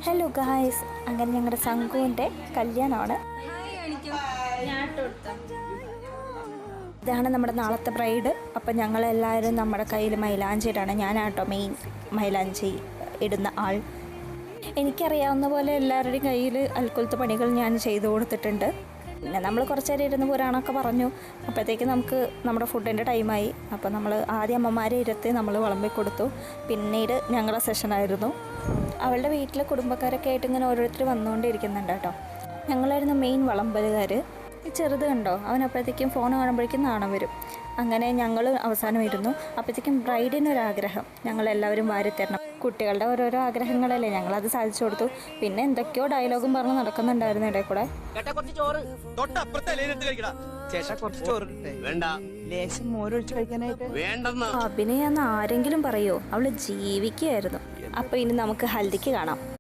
Hello guys, അങ്ങനെ ഞങ്ങളുടെ സംഘുവിൻ്റെ കല്യാണമാണ്. ഇതാണ് നമ്മുടെ നാളത്തെ ബ്രൈഡ്. അപ്പം ഞങ്ങളെല്ലാവരും നമ്മുടെ കയ്യിൽ മൈലാഞ്ചിയിടാണ്. ഞാനാട്ടോ മെയിൻ മൈലാഞ്ചി ഇടുന്ന ആൾ. എനിക്കറിയാവുന്ന പോലെ എല്ലാവരുടെയും കയ്യിൽ അൽക്കുലത്തെ പണികൾ ഞാൻ ചെയ്തു കൊടുത്തിട്ടുണ്ട്. പിന്നെ നമ്മൾ കുറച്ച് നേരം ഇരുന്ന് പോരാണൊക്കെ പറഞ്ഞു. അപ്പോഴത്തേക്ക് നമുക്ക് നമ്മുടെ ഫുഡിൻ്റെ ടൈമായി. അപ്പോൾ നമ്മൾ ആദ്യം അമ്മമാരെ ഇരുത്തി നമ്മൾ വിളമ്പി കൊടുത്തു. പിന്നീട് ഞങ്ങളുടെ സെഷനായിരുന്നു. അവളുടെ വീട്ടിലെ കുടുംബക്കാരൊക്കെ ആയിട്ട് ഇങ്ങനെ ഓരോരുത്തർ വന്നുകൊണ്ടിരിക്കുന്നുണ്ട് കേട്ടോ. ഞങ്ങളായിരുന്നു മെയിൻ വിളമ്പലുകാർ. ഈ ചെറുത് കണ്ടോ, അവനപ്പോഴത്തേക്കും ഫോൺ കാണുമ്പോഴേക്കും നാണം വരും. അങ്ങനെ ഞങ്ങൾ അവസാനം ഇരുന്നു. അപ്പോഴത്തേക്കും ബ്രൈഡിനൊരാഗ്രഹം ഞങ്ങളെല്ലാവരും വാരിത്തരണം. കുട്ടികളുടെ ഓരോരോ ആഗ്രഹങ്ങളല്ലേ, ഞങ്ങളത് സാധിച്ചു കൊടുത്തു. പിന്നെ എന്തൊക്കെയോ ഡയലോഗും പറഞ്ഞ് നടക്കുന്നുണ്ടായിരുന്നു ഇടയിൽ കൂടെ. അഭിനയാന്ന് ആരെങ്കിലും പറയോ? അവള് ജീവിക്കുകയായിരുന്നു. അപ്പോൾ ഇനി നമുക്ക് ഹൽദിക്ക് കാണാം.